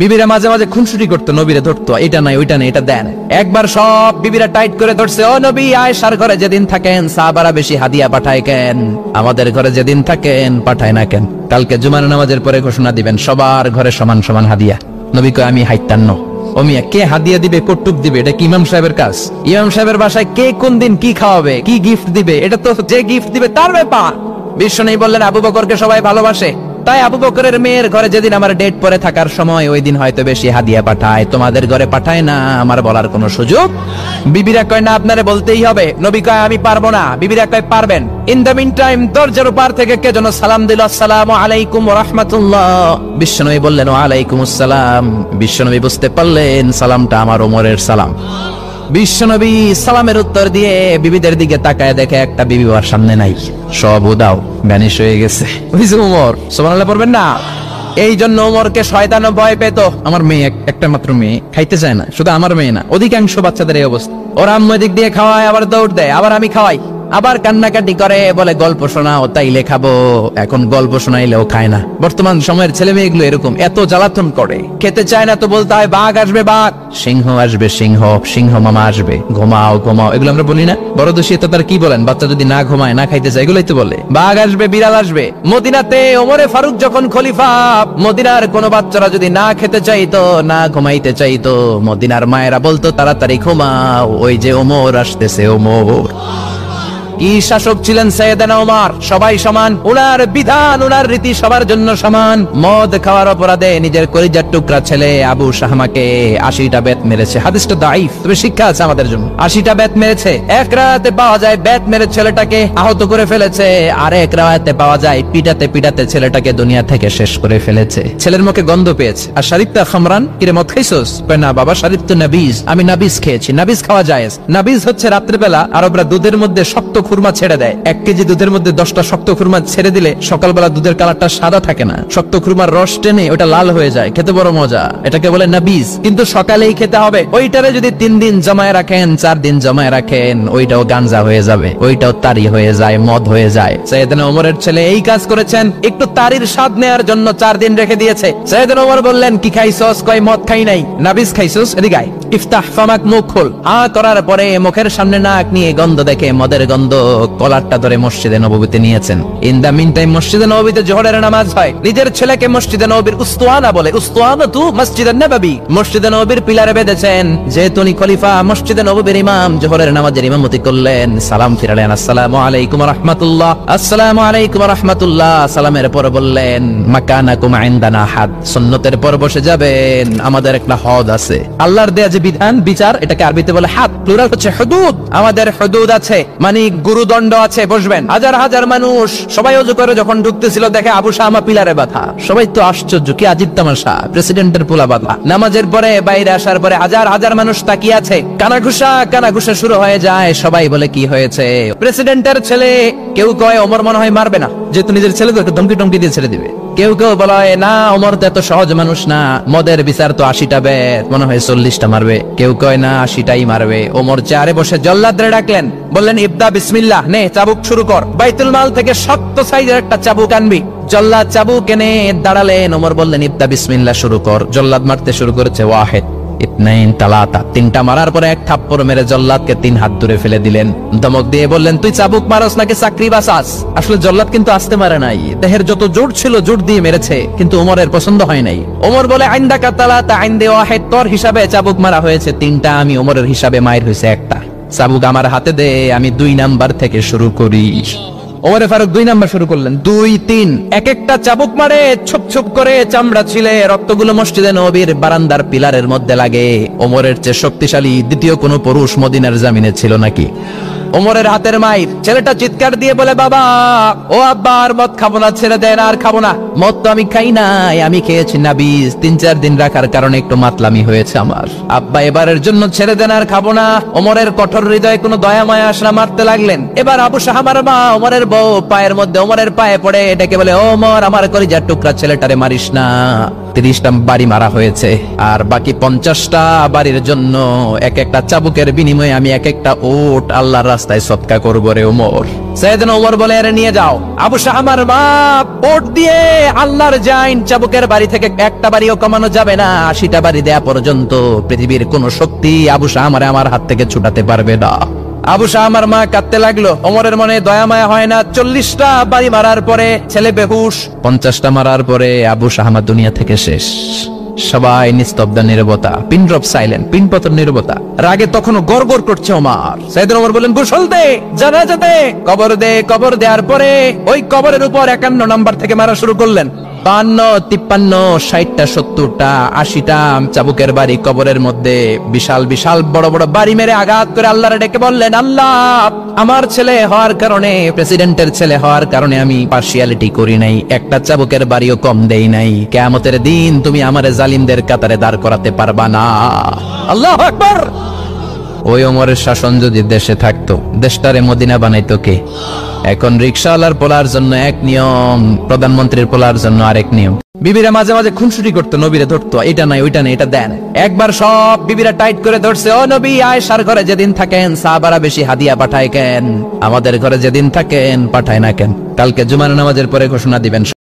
বিবিরা মাঝে মাঝে খুনসুটি করতো, নবীরে ধরতো, এটা নাই ওইটা নাই এটা দেন। একবার সব বিবিরা টাইট করে ধরছে, ও নবী, আয়েশার ঘরে যেদিন থাকেন সাহাবারা বেশি হাদিয়া পাঠায় কেন, আমাদের ঘরে যেদিন থাকেন পাঠায় না কেন? কালকে জুমার নামাজের পরে ঘোষণা দিবেন সবার ঘরে সমান সমান হাদিয়া। নবী কয় আমি হাইতান্ন। ও মিয়া, কে হাদিয়া দিবে, কটুক দিবে, এটা কি ইমাম সাহেবের কাজ? ইমাম সাহেবের বাসায় কে কোন দিন কি খাওয়াবে, কি গিফট দিবে, এটা তো যে গিফট দিবে তার ব্যাপার। বিশ্বনবী বললেন আবু বকরকে সবাই ভালোবাসে, তাই আবু বকরের মেয়ের ঘরে যেদিন আমার ডেট পরে থাকার সময় ওই দিন হয়তো বেশি হাদিয়া পাঠায়, তোমাদের ঘরে পাঠায় না, আমার বলার কোনো সুযোগ। বিবিরা কয় না, আপনারে বলতেই হবে। নবী কয় আমি পারবো না। বিবিরা কয় পারবেন। ইন দ্য মিন টাইম দরজার পার থেকে কে যেন সালাম দিল, আসসালামু আলাইকুম ওয়া রাহমাতুল্লাহ। বিশ্বনবী বললেন ওয়া আলাইকুম আসসালাম। বিশ্বনবী বুঝতে পারলেন সালামটা আমার ওমরের সালাম। বিশ্বনবী সালামের উত্তর দিয়ে বিবিদের দিকে তাকায় দেখে একটা বিবি ওর সামনে নাই, সব উদাও, ভ্যানিশ হয়ে গেছে। ওইযে ওমর, সুবহানাল্লাহ পড়বেন না? এই জন্য ওমরকে শয়তানও ভয় পেত। আমার মেয়ে, একটা মাত্র মেয়ে, খাইতে চায় না। শুধু আমার মেয়ে না, অধিকাংশ বাচ্চাদের এই অবস্থা। ওরা আম্মু দিক দিয়ে খাওয়ায়, আবার দৌড় দেয়, আবার আমি খাওয়াই, আবার কান্নাকাটি করে, বলে গল্প শোনাও, তাইলে খাবো। এখন গল্প শোনাইলেও খায় না। বর্তমান সময়ের ছেলে মেয়েগুলো এরকম, এত জ্বালাতন করে। খেতে চায় না তো বলতে হয় বাঘ আসবে বাঘ, সিংহ আসবে সিংহ, সিংহ মামা আসবে, ঘুমাও ঘুমাও, এগুলো আমরা বলি না? বড় দোষী তো তার কি বলেন, বাচ্চা যদি না ঘুমায় না খাইতে চায় এগুলোই তো বলে। বাঘ আসবে, বিড়াল আসবে। মদিনাতে ওমরে ফারুক যখন খলিফা, মদিনার কোন বাচ্চারা যদি না খেতে চাইতো, না ঘুমাইতে চাইতো, মদিনার মায়েরা বলতো তাড়াতাড়ি ঘুমাও, ওই যে ওমর আসতেছে ওমর। কি শাসক ছিলেন সাইয়েদনা ওমর, সবাই সমান, উনার বিধান উনার রীতি সবার জন্য সমান। মদ খাওয়ার অপরাধে নিজের কলিজার টুকরা ছেলে আবু শাহমাকে 80টা বেত মেরেছে। হাদিসটা দাঈফ, তবে শিক্ষা আছে আমাদের জন্য। 80টা বেত মেরেছে। এক রাতে পাওয়া যায় বেত মেরে ছেলেটাকে আহত করে ফেলেছে, আর এক রাতে পাওয়া যায় পিটাতে পিটাতে ছেলেটাকে দুনিয়া থেকে শেষ করে ফেলেছে। ছেলের মুখে গন্ধ পেয়েছে। আর শরীফতা খামরান, কিরে মদ খাইছস? কয় না বাবা, শরীফ তো নাবিজ, আমি নাবিজ খেয়েছি। নাবিজ খাওয়া যায়। নাবিজ হচ্ছে রাত্রিবেলা আরবরা দুধের মধ্যে শক্ত খুরমা ছেড়ে দেয়। 1 কেজি দুধের মধ্যে 10টা শক্ত খুরমা ছেড়ে দিলে সকালবেলা দুধের কালারটা সাদা থাকে না, শক্ত খুরমার রস টেনে ওটা লাল হয়ে যায়, খেতে বড় মজা। এটাকে বলে নাবিজ। কিন্তু সকালেই খেতে হবে। ওইটারে যদি 3 দিন জমায় রাখেন, 4 দিন জমায় রাখেন, ওইটাও গাঞ্জা হয়ে যাবে, ওইটাও তারি হয়ে যায়, মদ হয়ে যায়। সাইয়েদনা ওমরের ছেলে এই কাজ করেছেন, একটু তারির স্বাদ নেয়ার জন্য 4 দিন রেখে দিয়েছে। সাইয়েদনা ওমর বললেন কি খাইছস? কয় মদ খাই নাই। নাবিজ খাইছস? এদিকে আয়, ইফতাহ ফামাক, মুখ খোল। করার পরে মুখের সামনে নাক নিয়ে গন্ধ দেখে মদের গন্ধ, কলারটা ধরে মসজিদে নববীতে নিয়েছেন। ইন দা মিন টাইম মসজিদে নববীতে জোহরের নামাজ হয়। নিজের ছেলেকে মসজিদে নববীর উস্তানা বলে, উস্তানাতু মসজিদুন নববী, মসজিদে নববীর পিলারে বেঁধেছেন। যেহেতু উনি খলিফা, মসজিদে নববীর ইমাম, জোহরের নামাজের ইমামতি করলেন। সালাম ফিরালেন, আসসালামু আলাইকুম ওয়া রাহমাতুল্লাহ, আসসালামু আলাইকুম ওয়া রাহমাতুল্লাহ। সালামের পর বললেন মাকানাকুম ইনদানা হাদ, সুন্নতের পর বসে যাবেন, আমাদের একটা হদ আছে। আল্লাহর দেয়া যে বিধান, বিচার, এটাকে আরবিতে বলে হাদ, প্লুরাল হচ্ছে হুদুদ। আমাদের হুদুদ আছে, মানে গুরুদণ্ড আছে, বসবেন। হাজার হাজার মানুষ সবাই ওযু করে যখন ঢুকতেছিল, দেখে আবু শামা পিলারে বাঁধা। সবাই তো আশ্চর্য, কি আজীব তামাশা, প্রেসিডেন্টের পোলা বাঁধা। নামাজের পরে বাইরে আসার পরে হাজার হাজার মানুষ তাকিয়ে আছে, কানাঘুষা শুরু হয়ে যায়। সবাই বলে কি হয়েছে? প্রেসিডেন্টের ছেলে। কেউ কয় ওমর মনে হয় মারবে না, যেহেতু নিজের ছেলে তো একটু ধমকি টমকি দিয়ে ছেড়ে দিবে। কেউ কেউ বলে না, ওমর তো এত সহজ মানুষ না, মদের বিচার তো 80টা বেত, মনে হয় 40টা মারবে। কেউ কয় না, 80টাই মারবে। ওমর চেয়ারে বসে জল্লাদরে ডাকলেন, বললেন ইবদা বিসমিল্লাহ, নে চাবুক শুরু কর। বাইতুল মাল থেকে শক্ত সাইজের একটা চাবুক আনবি। জল্লাদ চাবুক এনে দাঁড়ালেন। ওমর বললেন ইবদা বিসমিল্লাহ, শুরু কর। জল্লাদ মারতে শুরু করেছে। ওয়াহিদ, ইতনাইন, তালাতা, 3টা মারার পরে এক থাপ্পড় মেরে জল্লাদকে 3 হাত দূরে ফেলে দিলেন। ধমক দিয়ে বললেন তুই চাবুক মারস নাকি চাকরি বাসাস? আসলে জল্লাদ কিন্তু আসতে মারে নাই, দেহের যত জোর ছিল জোর দিয়ে মেরেছে, কিন্তু ওমরের পছন্দ হয় নাই। ওমর বলে আইন্দাকা তালাতা আইন্দে ওয়াহিদ, তোর হিসাবে চাবুক মারা হয়েছে 3টা, আমি ওমরের হিসাবে মায়ের হয়েছে 1টা। চাবুক আমার হাতে দে, আমি 2 নাম্বার থেকে শুরু করি। ওমরে ফারুক 2 নাম্বার শুরু করলেন। 2, 3, এক একটা চাবুক মারে, ছুপ ছুপ করে চামড়া ছিলে, রক্তগুলো মসজিদে নববীর বারান্দার পিলারের মধ্যে লাগে। ওমরের চেয়ে শক্তিশালী দ্বিতীয় কোন পুরুষ মদিনার জমিনে ছিল নাকি? ওমরের হাতের মাইর। ছেলেটা চিৎকার দিয়ে বলে বাবা, ও আব্বা, আর মদ খাবো না, ছেড়ে দেন, আর খাবো না। মদ তো আমি খাই নাই, আমি খেয়েছি নাবিজ, 3-4 দিন রাখার কারণে একটু মাতলামি হয়েছে আমার। আব্বা এবারের জন্য ছেড়ে দেন, আর খাবো না। ওমরের কঠোর হৃদয়ে কোনো দয়া মায়া আসনা, মারতে লাগলেন। এবার আবু শাহমার মা, ওমরের বউ, পায়ের মধ্যে ওমরের পায়ে পড়ে ডেকে বলে ওমর, আমার কলিজার টুকরা ছেলেটারে মারিস না। 30টা বাড়ি মারা হয়েছে, আর বাকি 50টা বাড়ির জন্য এক একটা চাবুকের বিনিময়ে আমি এক একটা ওট আল্লাহর রাস্তায় সদকা করবো রে ওমর। সাইয়েদনা ওমর বলে, এর নিয়ে যাও। আবু শাহামার মা ওট দিয়ে আল্লাহর জাইন চাবুকের বাড়ি থেকে একটা বাড়িও কমানো যাবে না, 80টা বাড়ি দেয়া পর্যন্ত পৃথিবীর কোন শক্তি আবু শাহামারে আমার হাত থেকে ছুটাতে পারবে না। আবু শাহামার মা কাঁদতে লাগলো। ওমরের মনে দয়া মায়া হয় না। 40টা বাড়ি মারার পরে ছেলে বেহুশ, 50টা মারার পরে আবু শাহামা দুনিয়া থেকে শেষ। সবাই নিস্তব্ধ নীরবতা, পিন ড্রপ সাইলেন্ট, পিন পতন নীরবতা। রাগে তখনও গড়গড় করছে ওমর। সাইয়েদনা ওমর বলেন, গোসল দে, জানাজা দে, কবর দে। কবর দেওয়ার পরে ওই কবরের উপর 51 নাম্বার থেকে মারা শুরু করলেন। 52, 53, 60টা, 70টা, 80টা চাবুকের বাড়ি কবরের মধ্যে বিশাল বিশাল বড় বড় বাড়ি মেরে আঘাত করে আল্লাহরে ডেকে বললেন, আল্লাহ, আমার ছেলে হওয়ার কারণে, প্রেসিডেন্টের ছেলে হওয়ার কারণে আমি পার্সিয়ালিটি করি নাই, একটা চাবুকের বাড়িও কম দেই নাই। কিয়ামতের দিন তুমি আমারে জালিমদের কাতারে দাঁড় করাতে পারবা না। আল্লাহু আকবার। ওই ওমরের শাসন যদি দেশে থাকতো, দেশটারে মদিনা বানাইতো কে? এখন রিকশাওয়ালার পোলার জন্য এক নিয়ম, প্রধানমন্ত্রীর পোলার জন্য আরেক নিয়ম। বিবিরা মাঝে মাঝে খুনসুটি করতো, নবীরে ধরতো, এটা নাই ওইটা নেই, এটা দেন। একবার সব বিবিরা টাইট করে ধরছে, ও নবী, আয়েশার ঘরে যেদিন থাকেন সাহাবারা বেশি হাদিয়া পাঠায় কেন? আমাদের ঘরে যেদিন থাকেন পাঠায় না কেন? কালকে জুমার নামাজের পরে ঘোষণা দিবেন।